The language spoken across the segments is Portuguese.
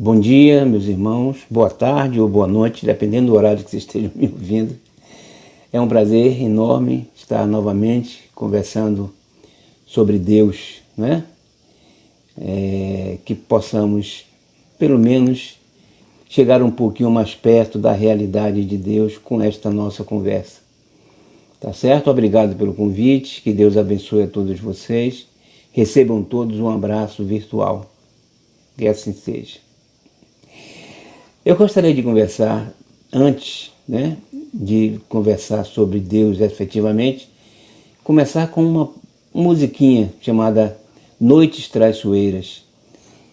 Bom dia, meus irmãos, boa tarde ou boa noite, dependendo do horário que vocês estejam me ouvindo. É um prazer enorme estar novamente conversando sobre Deus, né? Que possamos, pelo menos, chegar um pouquinho mais perto da realidade de Deus com esta nossa conversa. Tá certo? Obrigado pelo convite, que Deus abençoe a todos vocês. Recebam todos um abraço virtual. Que assim seja. Eu gostaria de conversar, antes de conversar sobre Deus efetivamente, começar com uma musiquinha chamada Noites Traiçoeiras.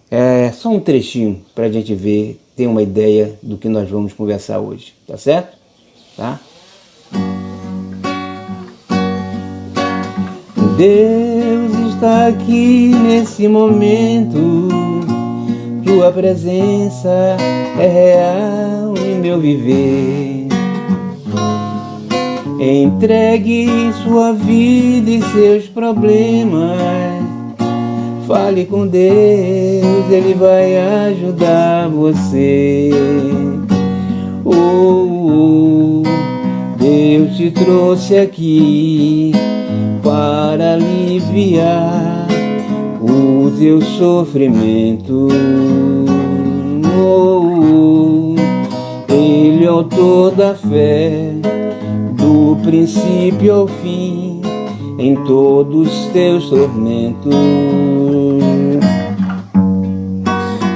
É só um trechinho para a gente ver, ter uma ideia do que nós vamos conversar hoje, tá certo? Tá? Deus está aqui nesse momento, Tua presença é real em meu viver. Entregue sua vida e seus problemas. Fale com Deus, Ele vai ajudar você. Deus te trouxe aqui para aliviar o teu sofrimento. Ele é o autor da fé, do princípio ao fim, em todos os teus tormentos.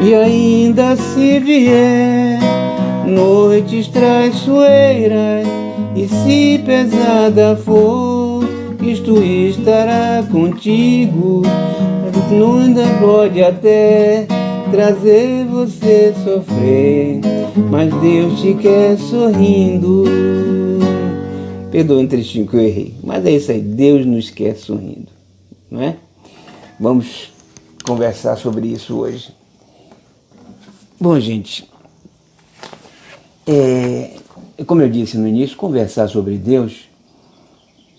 E ainda se vier noites traiçoeiras, e se pesada for, Cristo estará contigo. Ainda pode até trazer você sofrer, mas Deus te quer sorrindo. Perdoa um trechinho que eu errei, mas é isso aí, Deus nos quer sorrindo, não é? Vamos conversar sobre isso hoje. Bom, gente, como eu disse no início, conversar sobre Deus,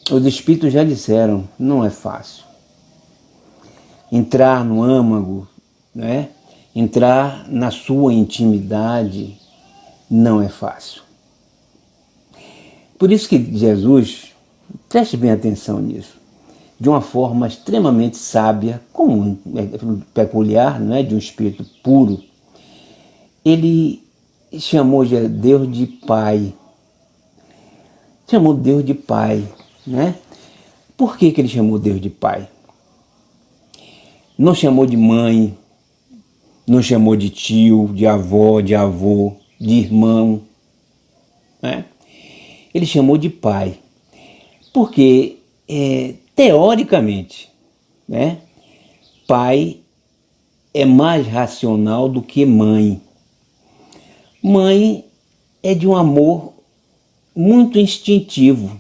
os espíritos já disseram, não é fácil. Entrar no âmago, né? Entrar na sua intimidade não é fácil. Por isso que Jesus, preste bem atenção nisso, de uma forma extremamente sábia, comum, peculiar, não é? De um espírito puro, ele chamou Deus de Pai. Chamou Deus de Pai, né? Por que ele chamou Deus de Pai? Não chamou de mãe, não chamou de tio, de avó, de avô, de irmão, né? Ele chamou de pai, porque teoricamente, né, pai é mais racional do que mãe. Mãe é de um amor muito instintivo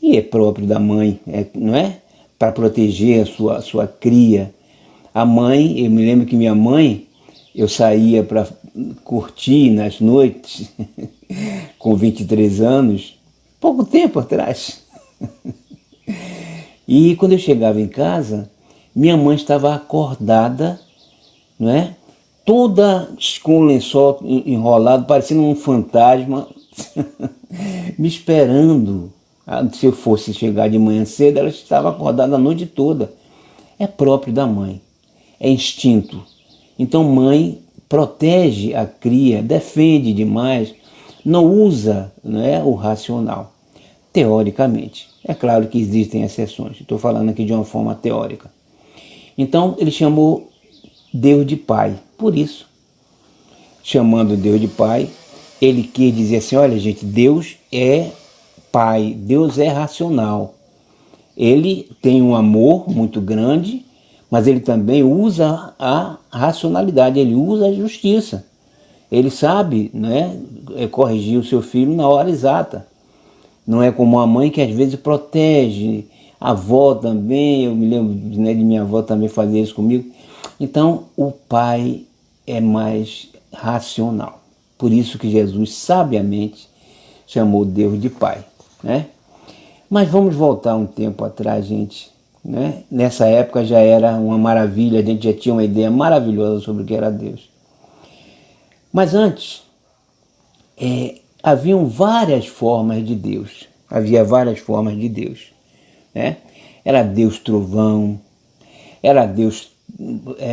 e é próprio da mãe, não é? Para proteger a sua cria. A mãe, eu me lembro que minha mãe, eu saía para curtir nas noites, com 23 anos, pouco tempo atrás. E quando eu chegava em casa, minha mãe estava acordada, não é? Toda com o lençol enrolado, parecendo um fantasma, me esperando. Se eu fosse chegar de manhã cedo, ela estava acordada a noite toda. É próprio da mãe, é instinto. Então mãe protege a cria, defende demais, não usa, né, o racional, teoricamente. É claro que existem exceções, estou falando aqui de uma forma teórica. Então ele chamou Deus de Pai, por isso, chamando Deus de Pai, ele quis dizer assim, olha gente, Deus é Pai, Deus é racional, ele tem um amor muito grande, mas ele também usa a racionalidade, ele usa a justiça. Ele sabe, né, corrigir o seu filho na hora exata. Não é como a mãe que às vezes protege, a avó também, eu me lembro, né, de minha avó também fazer isso comigo. Então o pai é mais racional. Por isso que Jesus sabiamente chamou Deus de Pai, né? Mas vamos voltar um tempo atrás, gente, né? Nessa época já era uma maravilha, a gente já tinha uma ideia maravilhosa sobre o que era Deus. Mas antes, haviam várias formas de Deus. Havia várias formas de Deus, né? Era Deus trovão, era Deus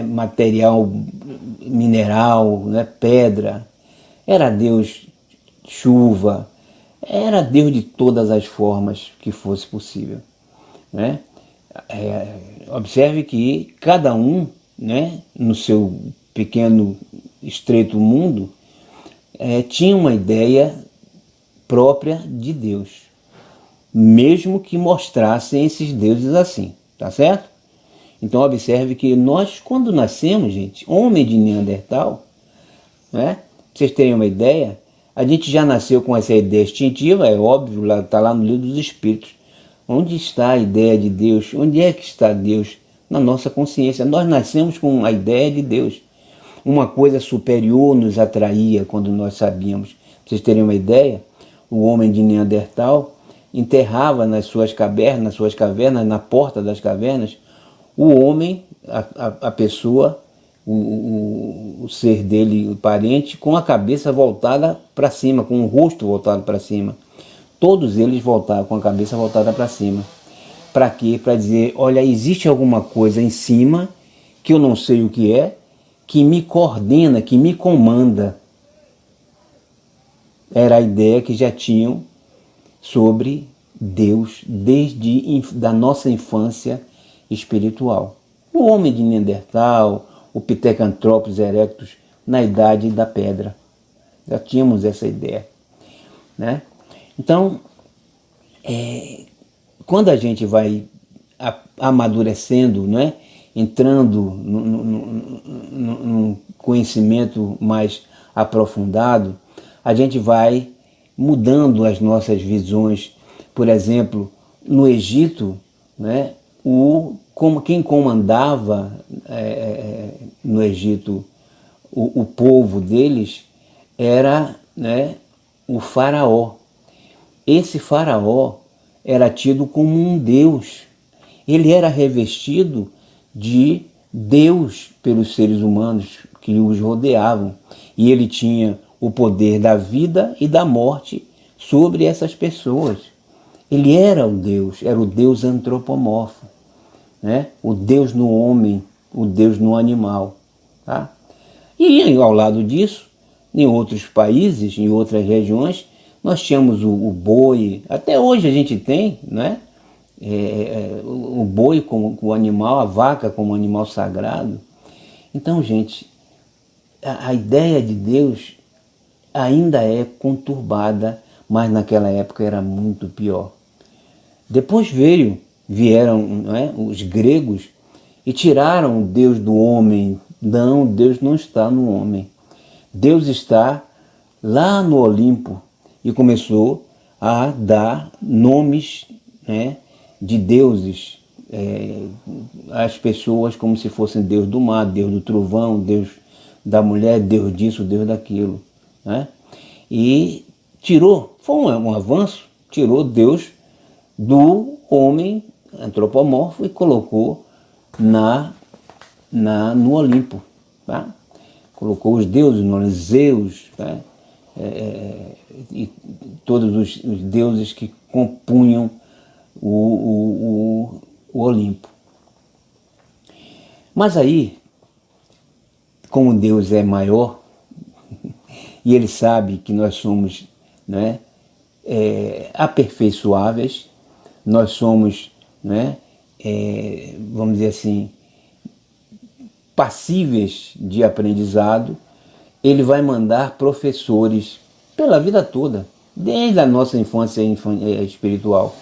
material, mineral, né? Pedra, era Deus chuva, era Deus de todas as formas que fosse possível, né? Observe que cada um, né, no seu pequeno, estreito mundo, tinha uma ideia própria de Deus, mesmo que mostrassem esses deuses assim, tá certo? Então observe que nós, quando nascemos, gente, homem de Neandertal, né, pra vocês terem uma ideia, a gente já nasceu com essa ideia instintiva, é óbvio, está lá no livro dos Espíritos. Onde está a ideia de Deus? Onde é que está Deus? Na nossa consciência. Nós nascemos com a ideia de Deus. Uma coisa superior nos atraía quando nós sabíamos. Pra vocês terem uma ideia, o homem de Neandertal enterrava nas suas cavernas, na porta das cavernas, o homem, a pessoa, o ser dele, o parente, com a cabeça voltada para cima, com o rosto voltado para cima. Todos eles voltaram com a cabeça voltada para cima. Para quê? Para dizer, olha, existe alguma coisa em cima, que eu não sei o que é, que me coordena, que me comanda. Era a ideia que já tinham sobre Deus desde da nossa infância espiritual. O homem de Neandertal, o Pithecanthropus erectus, na idade da pedra. Já tínhamos essa ideia, né? Então, quando a gente vai amadurecendo, né, entrando num conhecimento mais aprofundado, a gente vai mudando as nossas visões. Por exemplo, no Egito, né, quem comandava no Egito o povo deles era, né, o faraó. Esse faraó era tido como um deus. Ele era revestido de Deus pelos seres humanos que os rodeavam. E ele tinha o poder da vida e da morte sobre essas pessoas. Ele era o Deus antropomorfo, né? O Deus no homem, o Deus no animal. Tá? E ao lado disso, em outros países, em outras regiões, nós tínhamos o boi, até hoje a gente tem, né? O boi como o animal, a vaca como animal sagrado. Então, gente, a ideia de Deus ainda é conturbada, mas naquela época era muito pior. Depois vieram, né, os gregos e tiraram o Deus do homem. Não, Deus não está no homem. Deus está lá no Olimpo e começou a dar nomes, né, de deuses às pessoas, como se fossem Deus do mar, Deus do trovão, Deus da mulher, Deus disso, Deus daquilo, né? E foi um avanço, tirou Deus do homem antropomorfo e colocou no Olimpo, tá? Colocou os deuses no Olimpo, Zeus, tá? E todos os deuses que compunham o Olimpo. Mas aí, como Deus é maior, e Ele sabe que nós somos, né, aperfeiçoáveis, nós somos, né, vamos dizer assim, passíveis de aprendizado. Ele vai mandar professores pela vida toda, desde a nossa infância espiritual.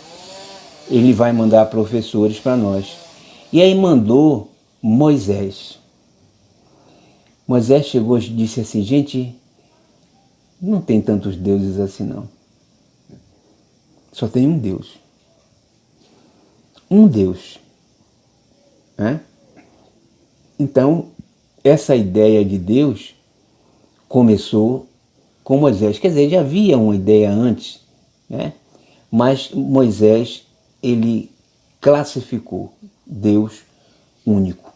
Ele vai mandar professores para nós. E aí mandou Moisés. Moisés chegou e disse assim, gente, não tem tantos deuses assim não. Só tem um Deus. Um Deus. Né? Então, essa ideia de Deus começou com Moisés. Quer dizer, já havia uma ideia antes, né? Mas Moisés, ele classificou Deus único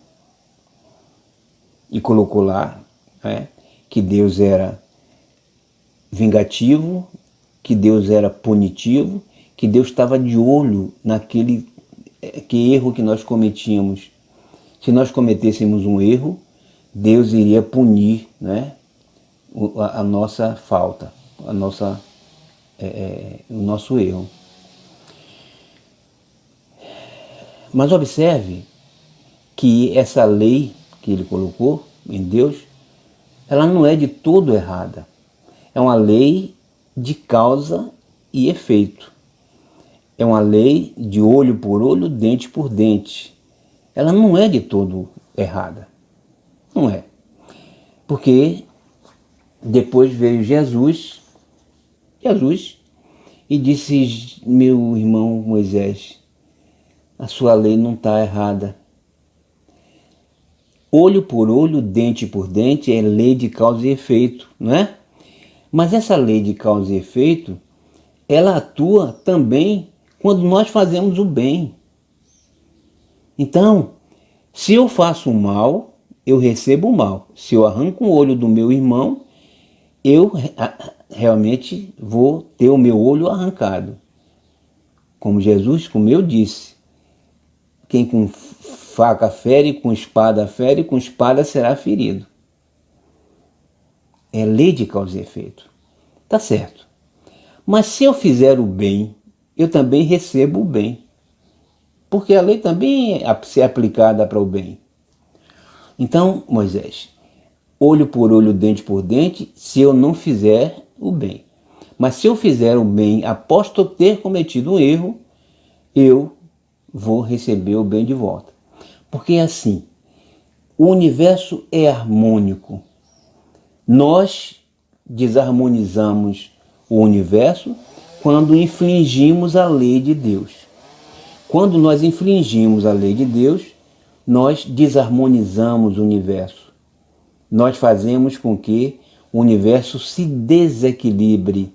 e colocou lá, né, que Deus era vingativo, que Deus era punitivo, que Deus estava de olho naquele erro que nós cometíamos. Se nós cometêssemos um erro, Deus iria punir, né, a nossa falta, o nosso erro. Mas observe que essa lei que ele colocou em Deus, ela não é de todo errada. É uma lei de causa e efeito. É uma lei de olho por olho, dente por dente. Ela não é de todo errada. Não é. Porque depois veio Jesus e disse: meu irmão Moisés, a sua lei não está errada. Olho por olho, dente por dente é lei de causa e efeito, não é? Mas essa lei de causa e efeito, ela atua também quando nós fazemos o bem. Então, se eu faço o mal, eu recebo o mal. Se eu arranco o olho do meu irmão, eu realmente vou ter o meu olho arrancado. Como Jesus, como eu disse, quem com faca fere, com espada será ferido. É lei de causa e efeito. Tá certo. Mas se eu fizer o bem, eu também recebo o bem. Porque a lei também é ser aplicada para o bem. Então, Moisés, olho por olho, dente por dente, se eu não fizer o bem. Mas se eu fizer o bem após ter cometido um erro, eu vou receber o bem de volta. Porque é assim, o universo é harmônico. Nós desarmonizamos o universo quando infringimos a lei de Deus. Quando nós infringimos a lei de Deus, nós desarmonizamos o universo. Nós fazemos com que o universo se desequilibre.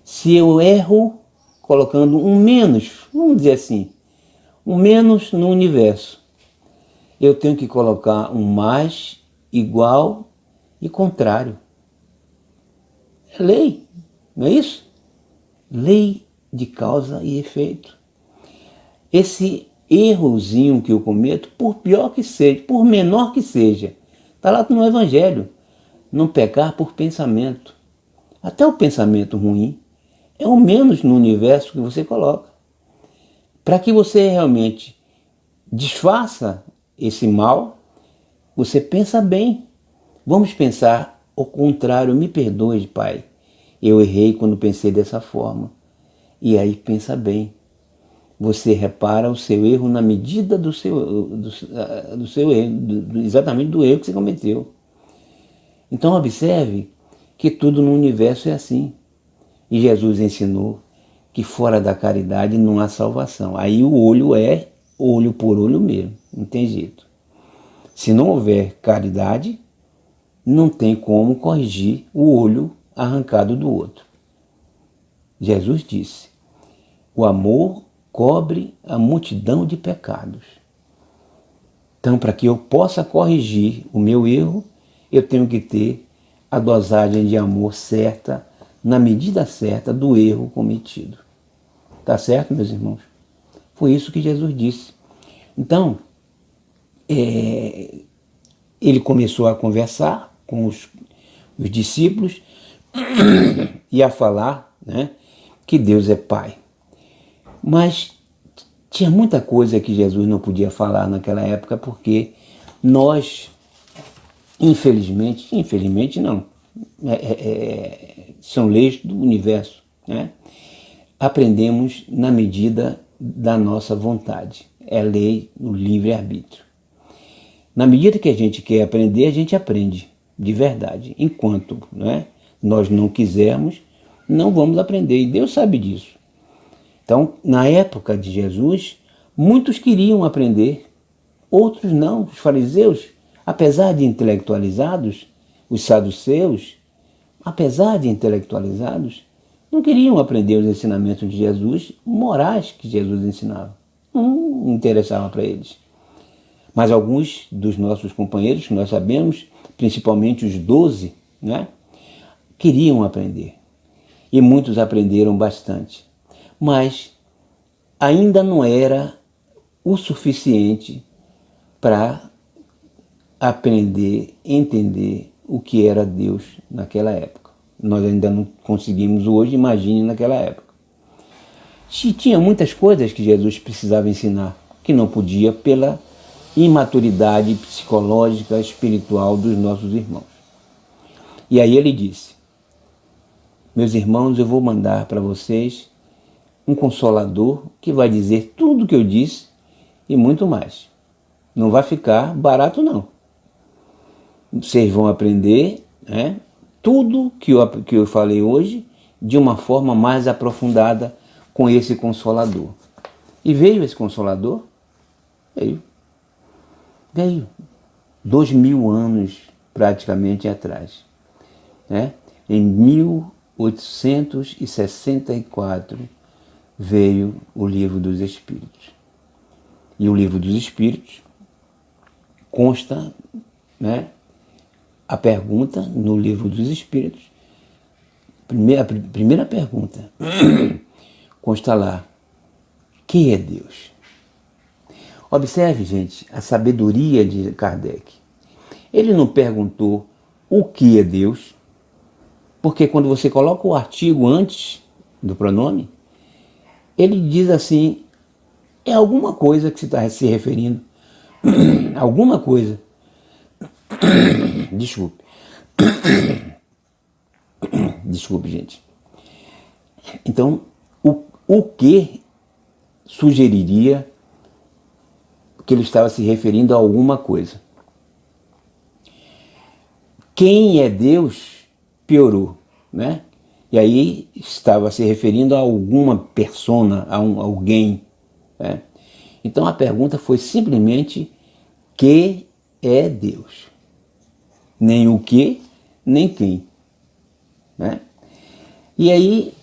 Se eu erro colocando um menos, vamos dizer assim, um menos no universo, eu tenho que colocar um mais, igual e contrário. É lei, não é isso? Lei de causa e efeito. Esse errozinho que eu cometo, por pior que seja, por menor que seja, está lá no Evangelho, não pecar por pensamento. Até o pensamento ruim é o menos no universo que você coloca. Para que você realmente desfaça esse mal, você pensa bem. Vamos pensar o contrário. Me perdoe, Pai. Eu errei quando pensei dessa forma. E aí pensa bem. Você repara o seu erro na medida do seu erro, exatamente do erro que você cometeu. Então observe que tudo no universo é assim. E Jesus ensinou que fora da caridade não há salvação. Aí o olho é olho por olho mesmo, não tem jeito. Se não houver caridade, não tem como corrigir o olho arrancado do outro. Jesus disse: o amor cobre a multidão de pecados. Então, para que eu possa corrigir o meu erro, eu tenho que ter a dosagem de amor certa, na medida certa do erro cometido. Tá certo, meus irmãos? Foi isso que Jesus disse. Então, ele começou a conversar com os discípulos e a falar, né, que Deus é Pai. Mas tinha muita coisa que Jesus não podia falar naquela época, porque nós, infelizmente não, são leis do universo, né? Aprendemos na medida da nossa vontade. É lei do livre-arbítrio. Na medida que a gente quer aprender, a gente aprende de verdade. Enquanto, né, nós não quisermos, não vamos aprender. E Deus sabe disso. Então, na época de Jesus, muitos queriam aprender, outros não. Os fariseus, apesar de intelectualizados, os saduceus, apesar de intelectualizados, não queriam aprender os ensinamentos de Jesus, morais que Jesus ensinava. Não interessava para eles. Mas alguns dos nossos companheiros, que nós sabemos, principalmente os 12, né? Queriam aprender. E muitos aprenderam bastante. Mas ainda não era o suficiente para aprender, entender o que era Deus naquela época. Nós ainda não conseguimos hoje, imagine naquela época. Tinha muitas coisas que Jesus precisava ensinar, que não podia pela imaturidade psicológica, espiritual dos nossos irmãos. E aí ele disse: meus irmãos, eu vou mandar para vocês um consolador que vai dizer tudo o que eu disse e muito mais. Não vai ficar barato, não. Vocês vão aprender, né, tudo que eu falei hoje de uma forma mais aprofundada com esse Consolador. E veio esse Consolador? Veio 2000 anos praticamente atrás, né? Em 1864 veio o Livro dos Espíritos. E o Livro dos Espíritos consta, né, a pergunta no Livro dos Espíritos, a primeira pergunta, consta lá: quem é Deus? Observe, gente, a sabedoria de Kardec. Ele não perguntou o que é Deus, porque quando você coloca o artigo antes do pronome, ele diz assim: é alguma coisa que se está se referindo, alguma coisa. Desculpe. Desculpe, gente. Então, o que sugeriria que ele estava se referindo a alguma coisa? Quem é Deus piorou, né? E aí estava se referindo a alguma persona, a alguém, né? Então a pergunta foi simplesmente: que é Deus? Nem o que, nem quem, né? E aí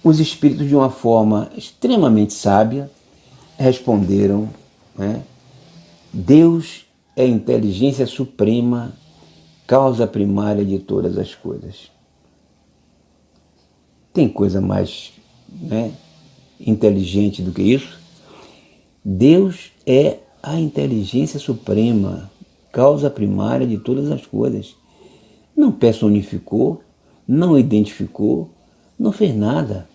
os espíritos, de uma forma extremamente sábia, responderam, né? Deus é a inteligência suprema, causa primária de todas as coisas. Tem coisa mais, né, inteligente do que isso? Deus é a inteligência suprema, causa primária de todas as coisas. Não personificou, não identificou, não fez nada.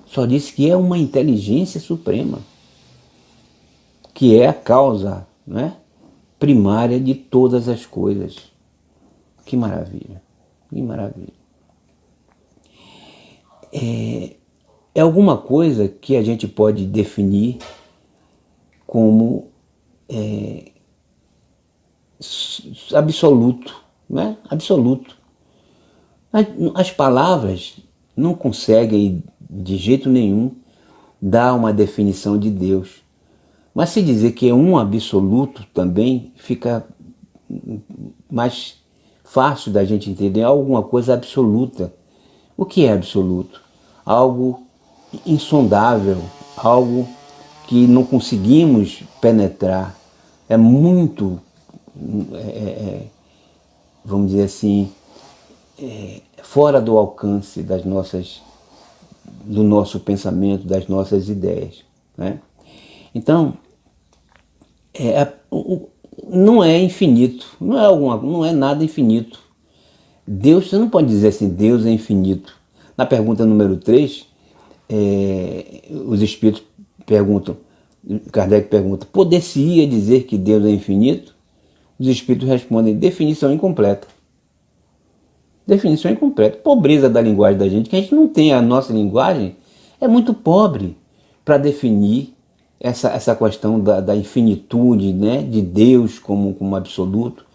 Só disse que é uma inteligência suprema, que é a causa, né, primária de todas as coisas. Que maravilha, que maravilha. É alguma coisa que a gente pode definir como absoluto, né? Absoluto. As palavras não conseguem de jeito nenhum dar uma definição de Deus. Mas se dizer que é um absoluto também fica mais fácil da gente entender alguma coisa absoluta. O que é absoluto? Algo insondável, algo que não conseguimos penetrar. É muito, vamos dizer assim, fora do alcance do nosso pensamento, das nossas ideias, né? Então, não é infinito, não é nada infinito. Deus, você não pode dizer assim: Deus é infinito. Na pergunta número 3, os espíritos perguntam, Kardec pergunta: poder-se-ia dizer que Deus é infinito? Os espíritos respondem: definição incompleta. Definição incompleta. Pobreza da linguagem da gente, que a gente não tem, a nossa linguagem é muito pobre para definir essa questão da infinitude, né, de Deus como absoluto.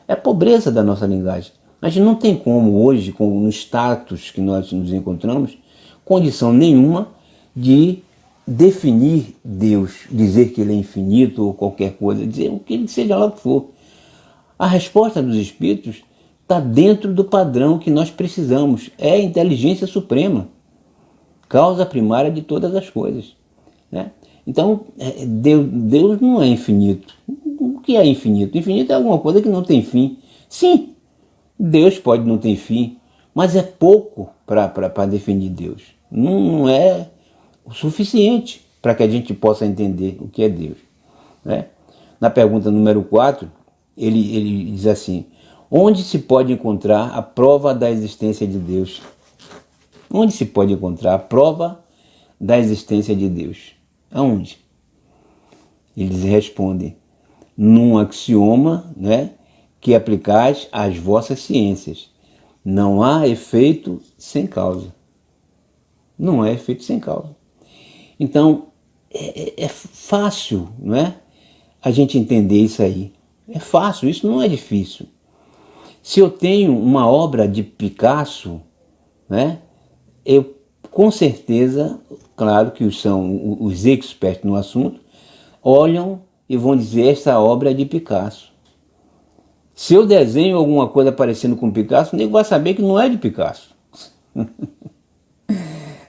É a pobreza da nossa linguagem. A gente não tem como hoje, no status que nós nos encontramos, condição nenhuma de definir Deus, dizer que ele é infinito ou qualquer coisa, dizer o que ele seja lá o que for. A resposta dos espíritos está dentro do padrão que nós precisamos. É a inteligência suprema, causa primária de todas as coisas, né? Então, Deus não é infinito. O que é infinito? Infinito é alguma coisa que não tem fim. Sim, Deus pode não ter fim, mas é pouco para definir Deus. Não é o suficiente para que a gente possa entender o que é Deus, né? Na pergunta número 4, ele diz assim: onde se pode encontrar a prova da existência de Deus? Onde se pode encontrar a prova da existência de Deus? Aonde? Eles respondem: num axioma, né, que aplicais às vossas ciências. Não há efeito sem causa. Não há efeito sem causa. Então, é fácil, não é? A gente entender isso aí. É fácil, isso não é difícil. Se eu tenho uma obra de Picasso, né, eu com certeza, claro que são os experts no assunto, olham e vão dizer: esta obra é de Picasso. Se eu desenho alguma coisa parecendo com Picasso, o nego vai saber que não é de Picasso.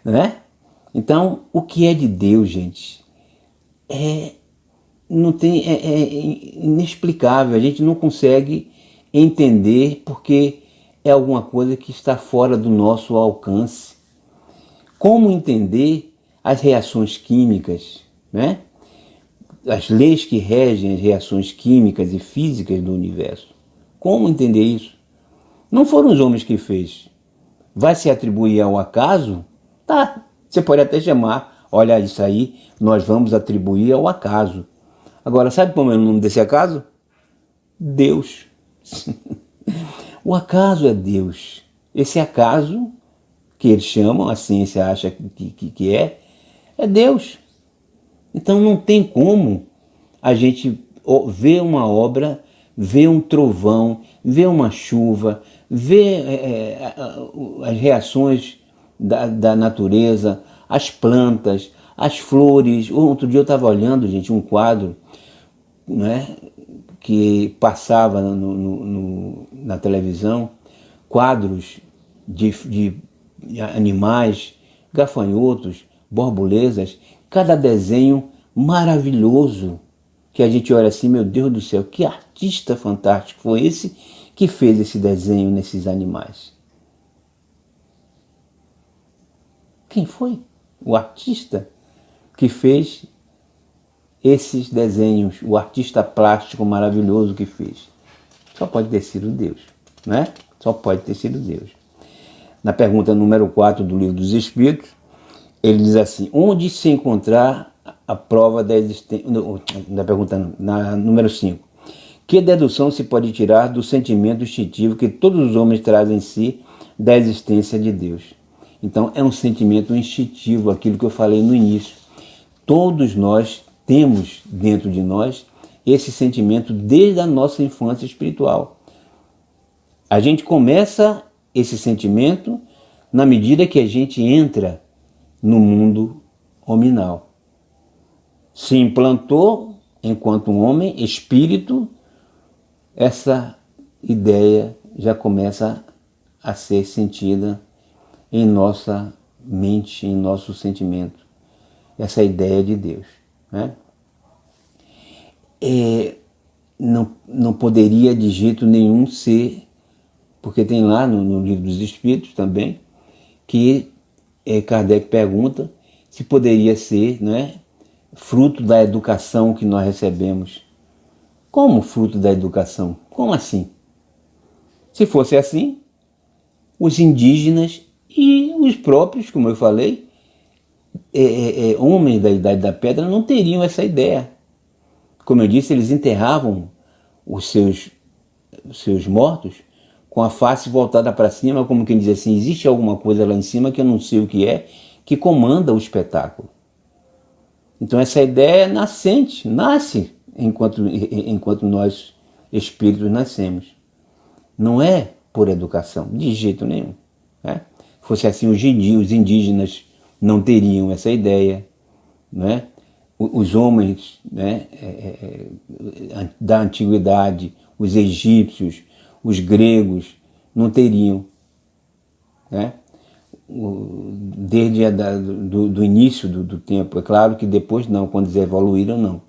Né? Então, o que é de Deus, gente, não tem, é inexplicável. A gente não consegue entender porque é alguma coisa que está fora do nosso alcance. Como entender as reações químicas, né? As leis que regem as reações químicas e físicas do universo? Como entender isso? Não foram os homens que fez. Vai se atribuir ao acaso? Tá, você pode até chamar, olha, isso aí nós vamos atribuir ao acaso. Agora, sabe como é o nome desse acaso? Deus. O acaso é Deus. Esse acaso que eles chamam, a ciência acha que é Deus. Então não tem como a gente ver uma obra, ver um trovão, ver uma chuva, ver as reações da natureza, as plantas, as flores. Outro dia eu estava olhando, gente, um quadro, né, que passava na televisão, quadros de animais, gafanhotos, borboletas, cada desenho maravilhoso, que a gente olha assim: meu Deus do céu, que artista fantástico foi esse que fez esse desenho nesses animais? Quem foi o artista que fez esses desenhos, o artista plástico maravilhoso que fez? Só pode ter sido Deus, né? Só pode ter sido Deus. Na pergunta número 4 do Livro dos Espíritos, ele diz assim: onde se encontrar a prova da existência... Na pergunta na número 5. Que dedução se pode tirar do sentimento instintivo que todos os homens trazem em si da existência de Deus? Então, é um sentimento instintivo, aquilo que eu falei no início. Todos nós temos dentro de nós esse sentimento desde a nossa infância espiritual. A gente começa esse sentimento na medida que a gente entra no mundo hominal. Se implantou enquanto um homem, espírito, essa ideia já começa a ser sentida em nossa mente, em nosso sentimento. Essa ideia de Deus, né? Não poderia de jeito nenhum ser, porque tem lá no Livro dos Espíritos também, que Kardec pergunta se poderia ser, né, fruto da educação que nós recebemos. Como fruto da educação? Como assim? Se fosse assim, os indígenas e os próprios, como eu falei, homens da Idade da Pedra não teriam essa ideia. Como eu disse, eles enterravam os seus mortos com a face voltada para cima, como quem diz assim: existe alguma coisa lá em cima que eu não sei o que é, que comanda o espetáculo. Então essa ideia é nascente, nasce enquanto nós espíritos nascemos. Não é por educação, de jeito nenhum, né? Se fosse assim, os indígenas não teriam essa ideia, né? Os homens, né, da antiguidade, os egípcios, os gregos, não teriam, né? Desde do início do tempo. É claro que depois não, quando eles evoluíram não,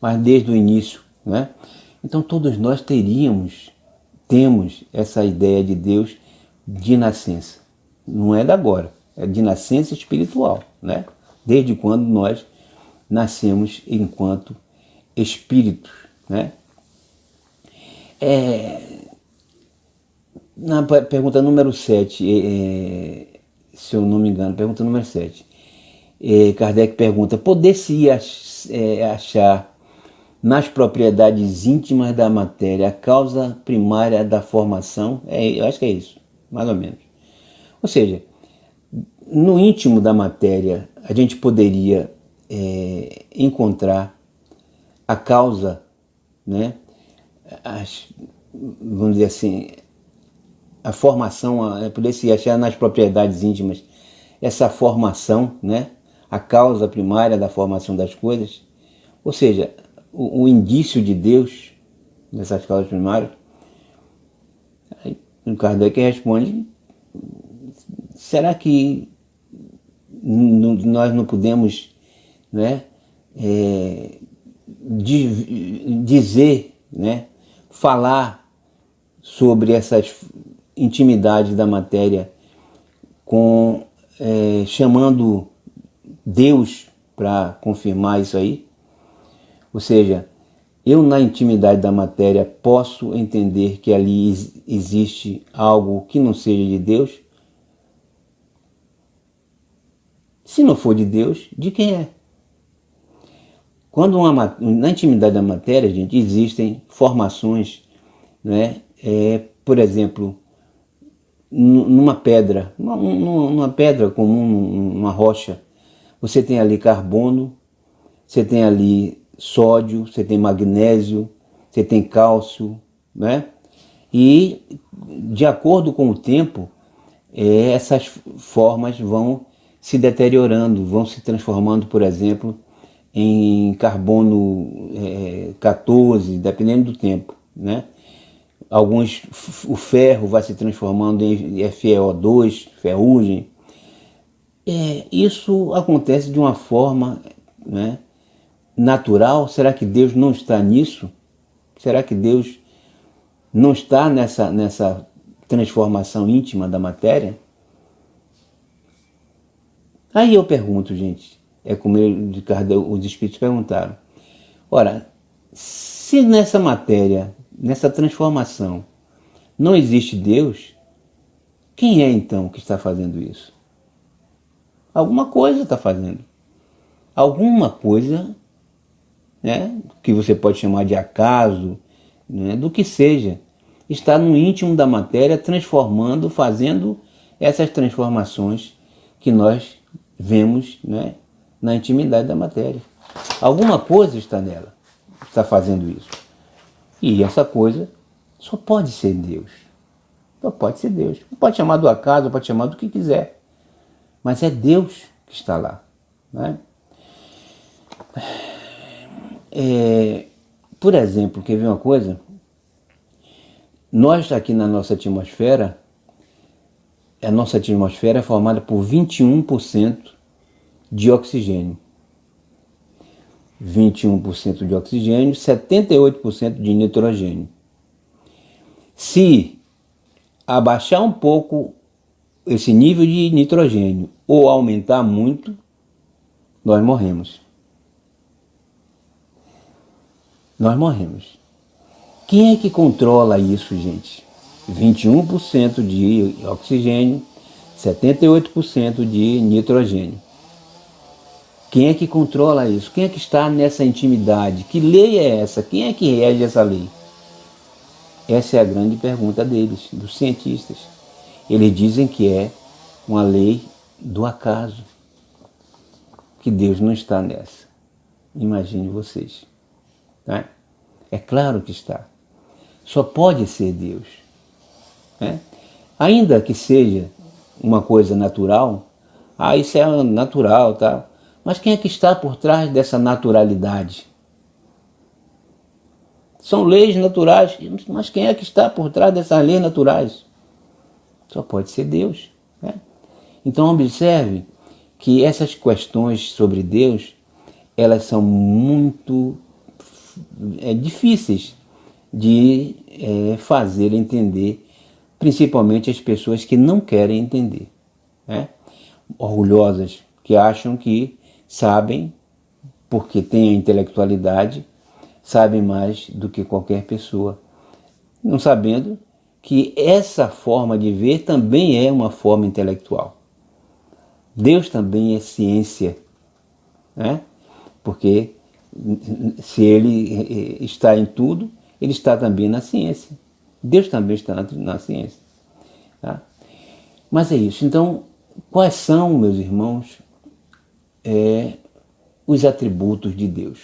mas desde o início, né? Então todos nós teríamos temos essa ideia de Deus de nascença. Não é da agora, é de nascença espiritual, né? Desde quando nós nascemos enquanto espíritos, né? Na pergunta número 7, se eu não me engano, pergunta número 7, Kardec pergunta: poder-se achar nas propriedades íntimas da matéria a causa primária da formação? Eu acho que é isso, mais ou menos. Ou seja, no íntimo da matéria a gente poderia encontrar a causa, né? Vamos dizer assim, a formação, poder-se achar nas propriedades íntimas essa formação, né? A causa primária da formação das coisas, ou seja, o indício de Deus nessas causas primárias. Aí o Kardec responde: será que nós não podemos, né, dizer, né, falar sobre essas intimidades da matéria chamando Deus para confirmar isso aí? Ou seja, eu na intimidade da matéria posso entender que ali existe algo que não seja de Deus? Se não for de Deus, de quem é? Quando na intimidade da matéria, gente, existem formações, né? Por exemplo, numa pedra, numa pedra comum, numa rocha, você tem ali carbono, você tem ali sódio, você tem magnésio, você tem cálcio, né? E de acordo com o tempo, essas formas vão se deteriorando, vão se transformando, por exemplo, em carbono 14, dependendo do tempo, né? O ferro vai se transformando em FeO2, ferrugem. Isso acontece de uma forma, né, natural. Será que Deus não está nisso? Será que Deus não está nessa transformação íntima da matéria? Aí eu pergunto, gente, como os espíritos perguntaram: ora, se nessa matéria, nessa transformação, não existe Deus, quem é então que está fazendo isso? Alguma coisa está fazendo. Alguma coisa, né, que você pode chamar de acaso, né, do que seja, está no íntimo da matéria, transformando, fazendo essas transformações que nós vemos, né, na intimidade da matéria. Alguma coisa está nela, está fazendo isso. E essa coisa só pode ser Deus. Só pode ser Deus. Pode chamar do acaso, pode chamar do que quiser, mas é Deus que está lá, né? Por exemplo, quer ver uma coisa? Nós aqui na nossa atmosfera, a nossa atmosfera é formada por 21% de oxigênio. 21% de oxigênio, 78% de nitrogênio. Se abaixar um pouco esse nível de nitrogênio ou aumentar muito, nós morremos. Nós morremos. Quem é que controla isso, gente? 21% de oxigênio, 78% de nitrogênio. Quem é que controla isso? Quem é que está nessa intimidade? Que lei é essa? Quem é que rege essa lei? Essa é a grande pergunta deles, dos cientistas. Eles dizem que é uma lei do acaso, que Deus não está nessa. Imagine vocês. Né? É claro que está. Só pode ser Deus. Né? Ainda que seja uma coisa natural, isso é natural, tá? Mas quem é que está por trás dessa naturalidade? São leis naturais, mas quem é que está por trás dessas leis naturais? Só pode ser Deus. Né? Então observe que essas questões sobre Deus, elas são muito difíceis de fazer entender, principalmente as pessoas que não querem entender, né? Orgulhosas, que acham que sabem, porque têm a intelectualidade, sabem mais do que qualquer pessoa, não sabendo que essa forma de ver também é uma forma intelectual. Deus também é ciência, né? Porque se ele está em tudo, ele está também na ciência. Deus também está na ciência. Tá? Mas é isso. Então, quais são, meus irmãos, os atributos de Deus?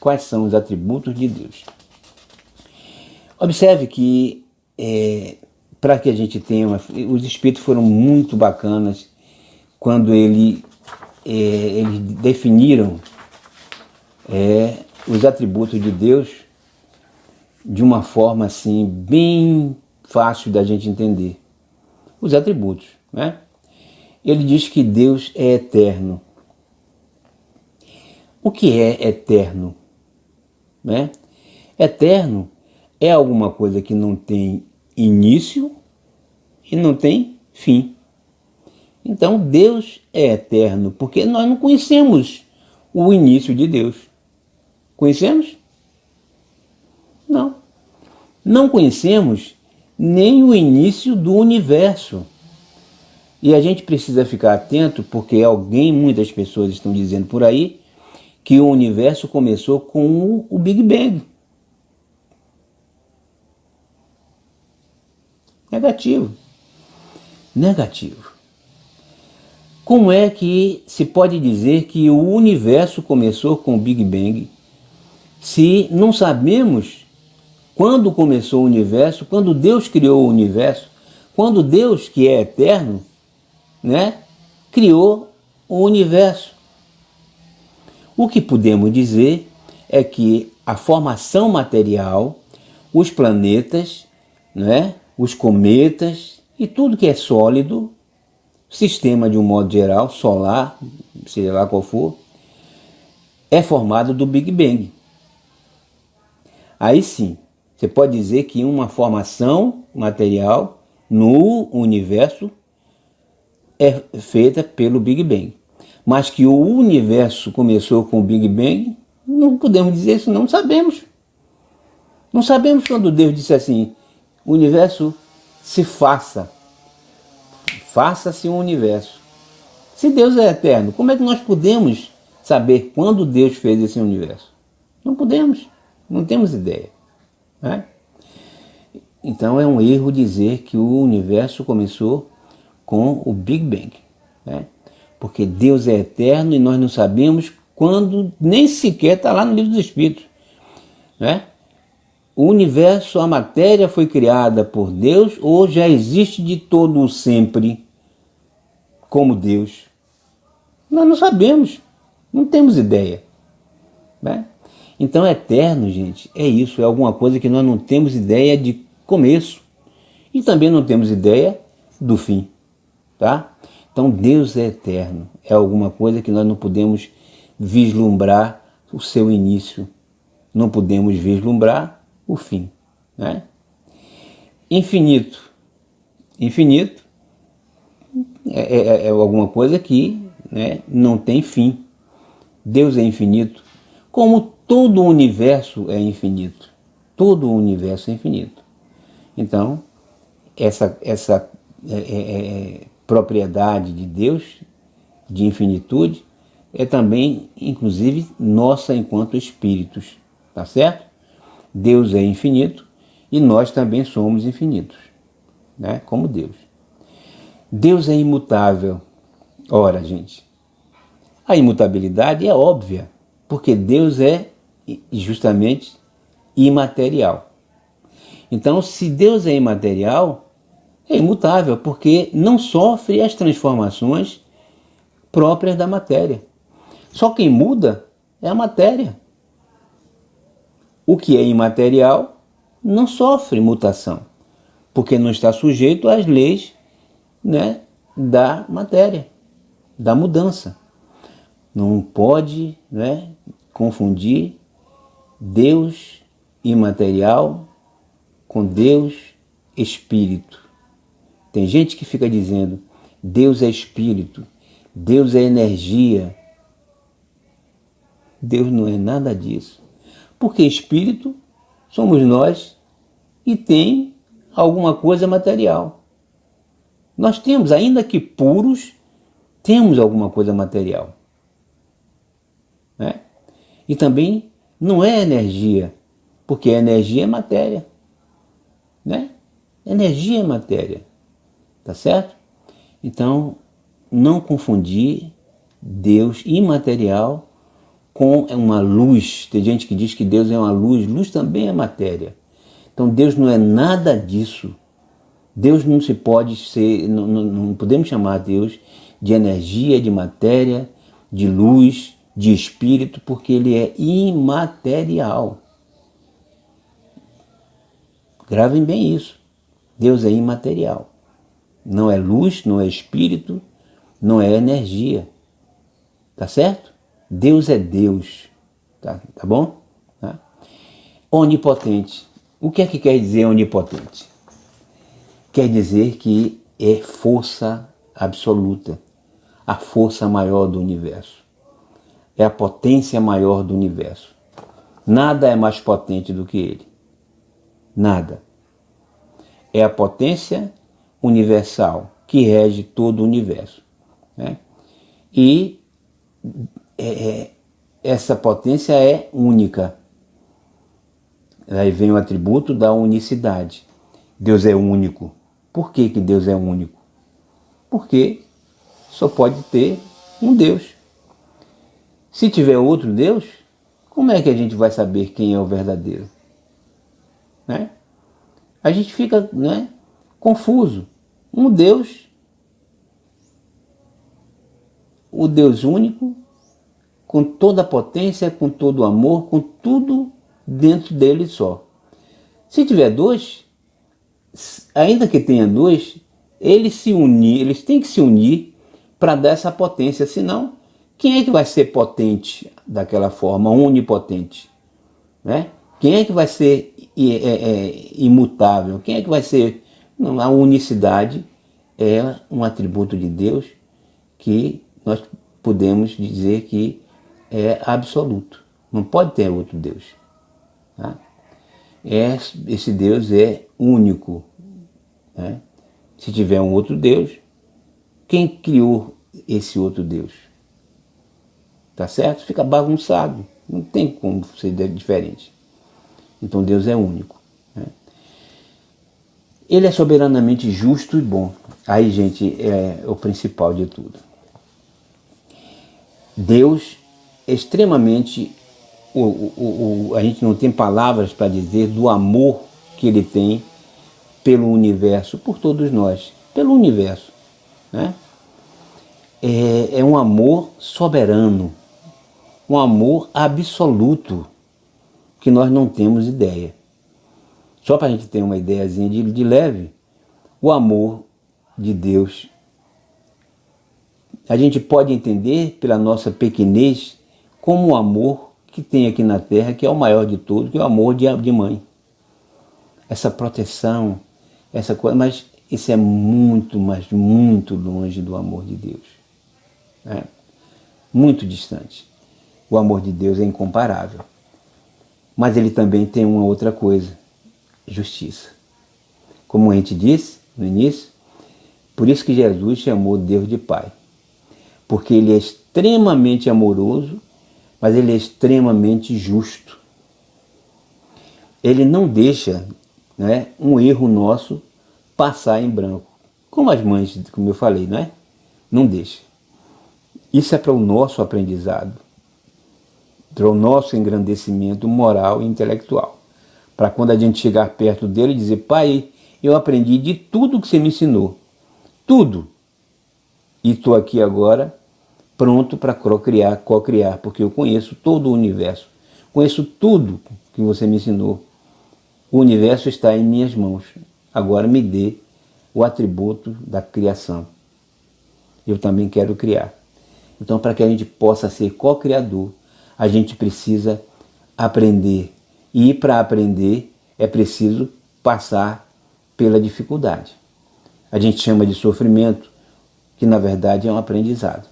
Quais são os atributos de Deus? Observe que, para que a gente tenha os Espíritos foram muito bacanas quando eles definiram os atributos de Deus de uma forma assim bem fácil da gente entender. Os atributos, né? Ele diz que Deus é eterno. O que é eterno? Né? Eterno é alguma coisa que não tem início e não tem fim. Então Deus é eterno, porque nós não conhecemos o início de Deus. Conhecemos? Não. Não conhecemos nem o início do universo. E a gente precisa ficar atento, porque muitas pessoas estão dizendo por aí, que o universo começou com o Big Bang. Negativo. Negativo. Como é que se pode dizer que o universo começou com o Big Bang, se não sabemos quando começou o universo, quando Deus criou o universo, quando Deus, que é eterno, né, criou o universo? O que podemos dizer é que a formação material, os planetas, né, os cometas e tudo que é sólido, sistema de um modo geral, solar, seja lá qual for, é formado do Big Bang. Aí sim, você pode dizer que uma formação material no universo é feita pelo Big Bang. Mas que o universo começou com o Big Bang, não podemos dizer isso, não sabemos. Não sabemos quando Deus disse assim, o universo se faça. Faça-se um universo. Se Deus é eterno, como é que nós podemos saber quando Deus fez esse universo? Não podemos, não temos ideia. Né? Então é um erro dizer que o universo começou com o Big Bang. Né? Porque Deus é eterno e nós não sabemos quando, nem sequer está lá no Livro dos Espíritos. Né? O universo, a matéria foi criada por Deus ou já existe de todo sempre como Deus? Nós não sabemos, não temos ideia. Né? Então eterno, gente, é isso, é alguma coisa que nós não temos ideia de começo e também não temos ideia do fim. Tá? Então Deus é eterno, é alguma coisa que nós não podemos vislumbrar o seu início, não podemos vislumbrar o fim. Né? Infinito. Infinito é alguma coisa que, né, não tem fim. Deus é infinito, como todo o universo é infinito. Todo o universo é infinito. Então, essa propriedade de Deus, de infinitude, é também, inclusive, nossa enquanto espíritos. Tá certo? Deus é infinito e nós também somos infinitos, né? Como Deus. Deus é imutável. Ora, gente, a imutabilidade é óbvia, porque Deus é justamente imaterial. Então, se Deus é imaterial, é imutável, porque não sofre as transformações próprias da matéria. Só quem muda é a matéria. O que é imaterial não sofre mutação, porque não está sujeito às leis, né, da matéria, da mudança. Não pode, né, confundir Deus imaterial com Deus Espírito. Tem gente que fica dizendo, Deus é Espírito, Deus é energia. Deus não é nada disso. Porque Espírito somos nós e tem alguma coisa material. Nós temos, ainda que puros, temos alguma coisa material. Né? E também não é energia, porque a energia é matéria. Né? Energia é matéria. Tá certo? Então, não confundir Deus imaterial com uma luz. Tem gente que diz que Deus é uma luz. Luz também é matéria. Então, Deus não é nada disso. Deus não se pode ser, não podemos chamar Deus de energia, de matéria, de luz, de espírito, porque ele é imaterial. Gravem bem isso. Deus é imaterial. Não é luz, não é espírito, não é energia. Tá certo? Deus é Deus. Tá bom? Tá? Onipotente. O que é que quer dizer onipotente? Quer dizer que é força absoluta, a força maior do universo. É a potência maior do universo. Nada é mais potente do que ele. Nada. É a potência universal que rege todo o universo. Né? E essa potência é única. Aí vem o atributo da unicidade. Deus é único. Por que que Deus é único? Porque só pode ter um Deus. Se tiver outro Deus, como é que a gente vai saber quem é o verdadeiro? Né? A gente fica, né, confuso. Um Deus, o Deus único, com toda a potência, com todo o amor, com tudo dentro dele só. Se tiver dois, ainda que tenha dois, eles têm que se unir para dar essa potência, senão quem é que vai ser potente daquela forma, onipotente? Né? Quem é que vai ser imutável? Quem é que vai ser... Não, a unicidade é um atributo de Deus que nós podemos dizer que é absoluto. Não pode ter outro Deus. Tá? Esse Deus é único. Né? Se tiver um outro Deus, quem criou esse outro Deus? Tá certo? Fica bagunçado. Não tem como ser diferente. Então Deus é único. Né? Ele é soberanamente justo e bom. Aí, gente, é o principal de tudo. Deus é extremamente... a gente não tem palavras para dizer do amor que ele tem pelo universo, por todos nós, pelo universo. Né? É um amor soberano, um amor absoluto, que nós não temos ideia. Só para a gente ter uma ideiazinha de leve, o amor de Deus, a gente pode entender pela nossa pequenez como o amor que tem aqui na Terra, que é o maior de todos, que é o amor de mãe. Essa proteção, essa coisa, mas isso é muito, mas muito longe do amor de Deus. Né? Muito distante. O amor de Deus é incomparável. Mas ele também tem uma outra coisa, justiça. Como a gente disse no início, por isso que Jesus chamou Deus de Pai. Porque ele é extremamente amoroso, mas ele é extremamente justo. Ele não deixa, né, um erro nosso passar em branco. Como as mães, como eu falei, não é? Não deixa. Isso é para o nosso aprendizado, para o nosso engrandecimento moral e intelectual. Para quando a gente chegar perto dele e dizer, pai, eu aprendi de tudo que você me ensinou. Tudo. E estou aqui agora pronto para co-criar, porque eu conheço todo o universo. Conheço tudo que você me ensinou. O universo está em minhas mãos. Agora me dê o atributo da criação. Eu também quero criar. Então, para que a gente possa ser co-criador, a gente precisa aprender. E para aprender é preciso passar pela dificuldade. A gente chama de sofrimento, que na verdade é um aprendizado.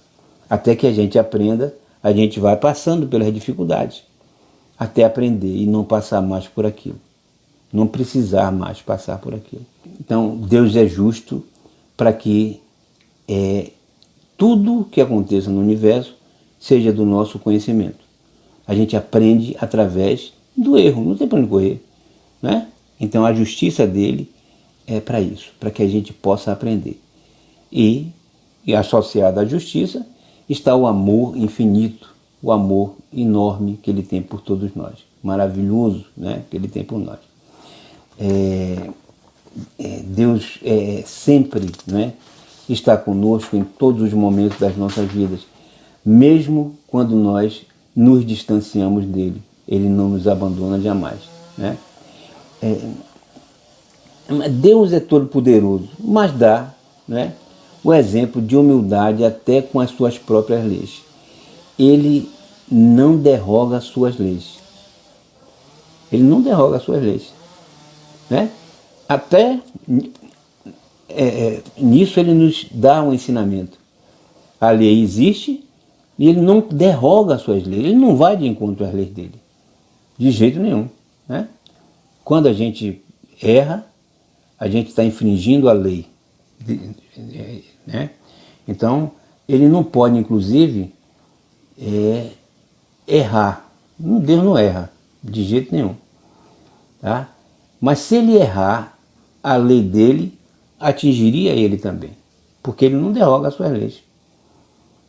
Até que a gente aprenda, a gente vai passando pelas dificuldades, até aprender e não passar mais por aquilo. Não precisar mais passar por aquilo. Então, Deus é justo para que tudo que aconteça no universo seja do nosso conhecimento. A gente aprende através do erro, não tem para onde correr, né? Então a justiça dele é para isso, para que a gente possa aprender. E associado à justiça está o amor infinito, o amor enorme que ele tem por todos nós, maravilhoso, né? Que ele tem por nós. Deus sempre, né, está conosco em todos os momentos das nossas vidas, mesmo quando nós nos distanciamos dele. Ele não nos abandona jamais, né? Deus é todo poderoso, mas dá, né, o exemplo de humildade até com as suas próprias leis. Ele não derroga as suas leis. Ele não derroga as suas leis, né? Até nisso ele nos dá um ensinamento. A lei existe e ele não derroga as suas leis. Ele não vai de encontro às leis dele, de jeito nenhum, né? Quando a gente erra, a gente está infringindo a lei, né? Então, ele não pode, inclusive, errar. Deus não erra, de jeito nenhum, tá? Mas se ele errar, a lei dele atingiria ele também, porque ele não derroga as suas leis.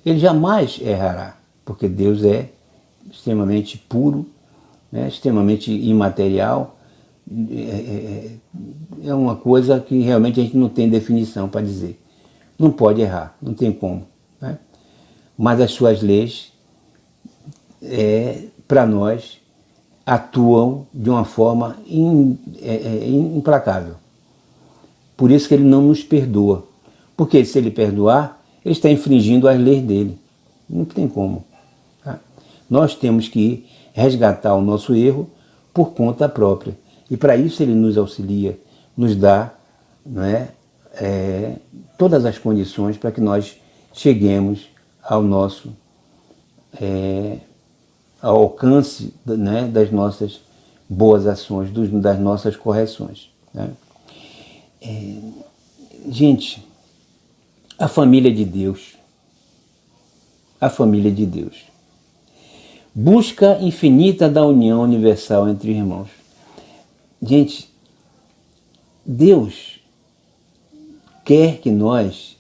Ele jamais errará, porque Deus é extremamente puro, né, extremamente imaterial. É uma coisa que realmente a gente não tem definição para dizer. Não pode errar, não tem como, né? Mas as suas leis, para nós, atuam de uma forma implacável. Por isso que ele não nos perdoa. Porque se ele perdoar, ele está infringindo as leis dele. Não tem como, tá? Nós temos que resgatar o nosso erro por conta própria. E para isso ele nos auxilia, nos dá, né, todas as condições para que nós cheguemos ao nosso ao alcance, né, das nossas boas ações, das nossas correções, né? Gente, a família de Deus, busca infinita da união universal entre irmãos. Gente, Deus quer que nós,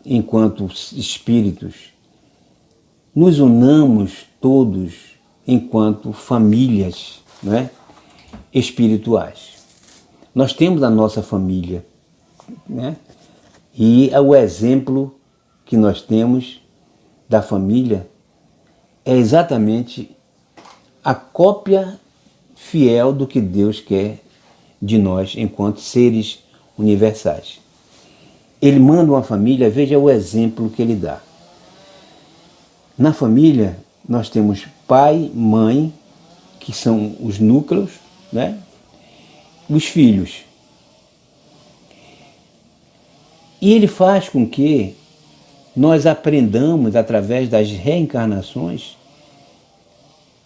enquanto espíritos, nos unamos todos enquanto famílias, né, espirituais. Nós temos a nossa família, né? E o exemplo que nós temos da família é exatamente a cópia fiel do que Deus quer de nós enquanto seres universais. Ele manda uma família, veja o exemplo que ele dá. Na família nós temos pai, mãe, que são os núcleos, né? Os filhos. E ele faz com que nós aprendamos, através das reencarnações,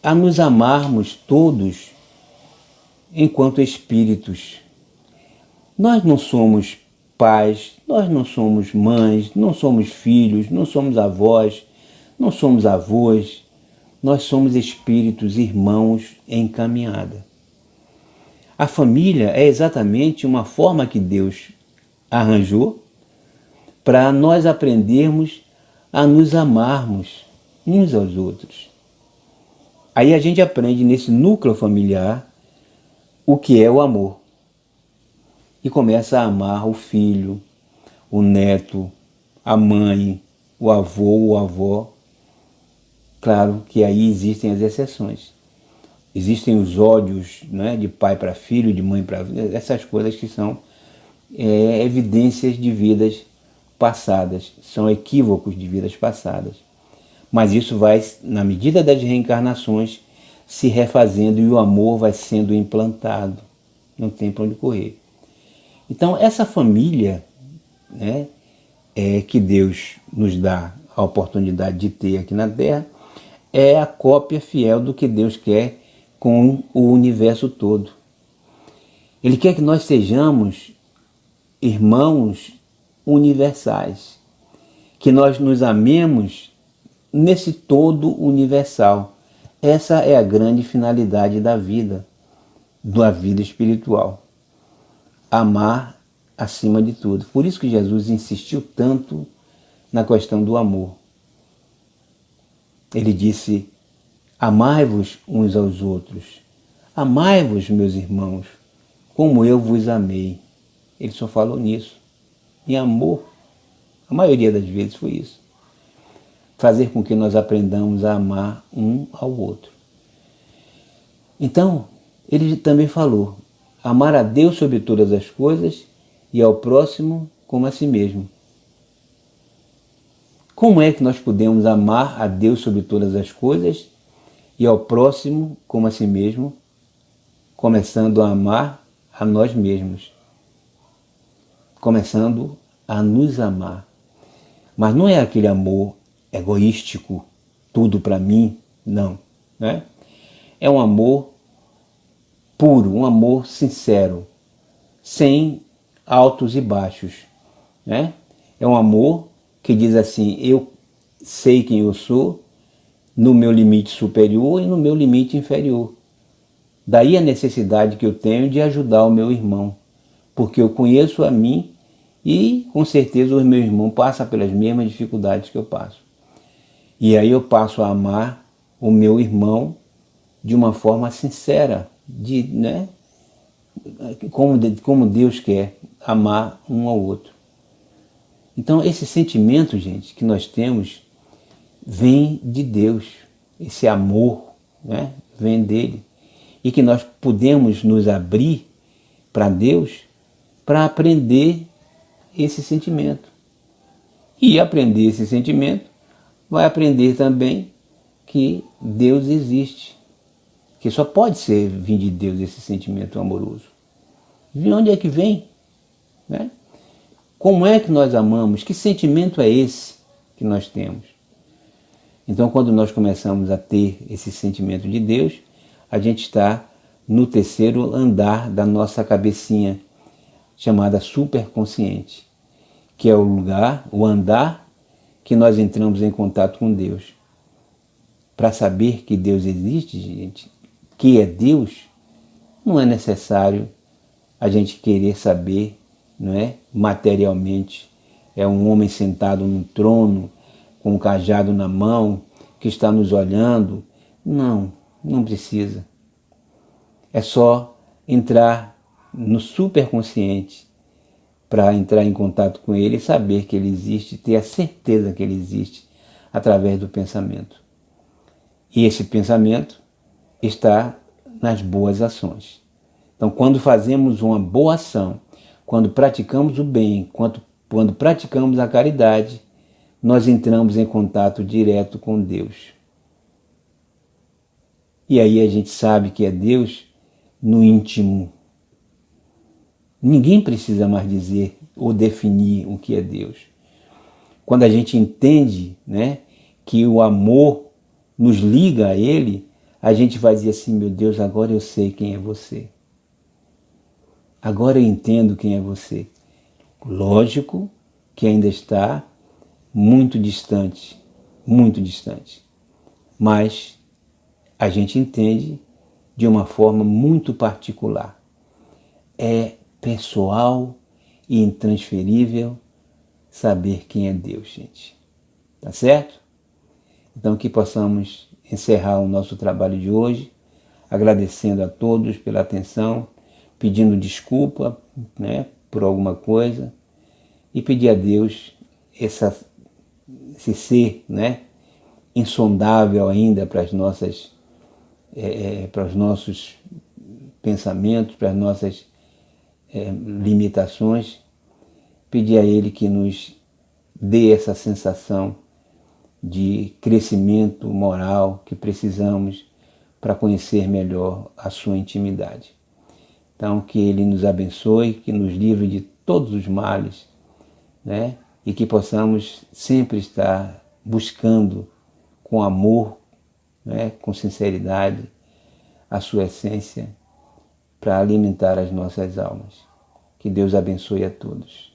a nos amarmos todos enquanto espíritos. Nós não somos pais, nós não somos mães, não somos filhos, não somos avós, não somos avós, nós somos espíritos, irmãos em caminhada. A família é exatamente uma forma que Deus arranjou para nós aprendermos a nos amarmos uns aos outros. Aí a gente aprende nesse núcleo familiar o que é o amor. E começa a amar o filho, o neto, a mãe, o avô, a avó. Claro que aí existem as exceções. Existem os ódios, né, de pai para filho, de mãe para filho, essas coisas que são evidências de vidas passadas, são equívocos de vidas passadas. Mas isso vai, na medida das reencarnações, se refazendo e o amor vai sendo implantado. não tem para onde correr. Então essa família, né, que Deus nos dá a oportunidade de ter aqui na Terra, é a cópia fiel do que Deus quer com o universo todo. Ele quer que nós sejamos irmãos universais, que nós nos amemos nesse todo universal. Essa é a grande finalidade da vida espiritual. Amar acima de tudo. Por isso que Jesus insistiu tanto na questão do amor. Ele disse: amai-vos uns aos outros, amai-vos, meus irmãos, como eu vos amei. Ele só falou nisso, em amor. A maioria das vezes foi isso. Fazer com que nós aprendamos a amar um ao outro. Então, ele também falou: amar a Deus sobre todas as coisas e ao próximo como a si mesmo. Como é que nós podemos amar a Deus sobre todas as coisas e ao próximo como a si mesmo? Começando a amar a nós mesmos. Começando a nos amar. Mas não é aquele amor egoístico, tudo para mim, não. Né? É um amor puro, um amor sincero, sem altos e baixos. Né? É um amor que diz assim: eu sei quem eu sou, no meu limite superior e no meu limite inferior. Daí a necessidade que eu tenho de ajudar o meu irmão, porque eu conheço a mim e com certeza o meu irmão passa pelas mesmas dificuldades que eu passo. E aí eu passo a amar o meu irmão de uma forma sincera, né? Como Deus quer amar um ao outro. Então esse sentimento, gente, que nós temos vem de Deus. Esse amor, né, vem dele. E que nós podemos nos abrir para Deus para aprender esse sentimento. E aprender esse sentimento vai aprender também que Deus existe. Que só pode vir de Deus esse sentimento amoroso. De onde é que vem? Né? Como é que nós amamos? Que sentimento é esse que nós temos? Então, quando nós começamos a ter esse sentimento de Deus, a gente está no terceiro andar da nossa cabecinha, chamada superconsciente, que é o lugar, o andar que nós entramos em contato com Deus. Para saber que Deus existe, gente, que é Deus, não é necessário a gente querer saber, não é, materialmente. É um homem sentado num trono, com um cajado na mão, que está nos olhando. Não, não precisa. É só entrar no superconsciente para entrar em contato com ele e saber que ele existe, ter a certeza que ele existe através do pensamento. E esse pensamento está nas boas ações. Então, quando fazemos uma boa ação, quando praticamos o bem, quando praticamos a caridade, nós entramos em contato direto com Deus. E aí a gente sabe que é Deus no íntimo. Ninguém precisa mais dizer ou definir o que é Deus. Quando a gente entende, né, que o amor nos liga a Ele, a gente vai dizer assim: meu Deus, agora eu sei quem é você. Agora eu entendo quem é você. Lógico que ainda está muito distante, mas a gente entende de uma forma muito particular. É pessoal e intransferível saber quem é Deus, gente. Tá certo? Então que possamos encerrar o nosso trabalho de hoje, agradecendo a todos pela atenção, pedindo desculpa, né, por alguma coisa, e pedir a Deus esse ser, né, insondável ainda para os nossos pensamentos, para as nossas limitações, pedir a Ele que nos dê essa sensação de crescimento moral que precisamos para conhecer melhor a sua intimidade. Então, que Ele nos abençoe, que nos livre de todos os males, né? E que possamos sempre estar buscando com amor, né? Com sinceridade, a sua essência para alimentar as nossas almas. Que Deus abençoe a todos.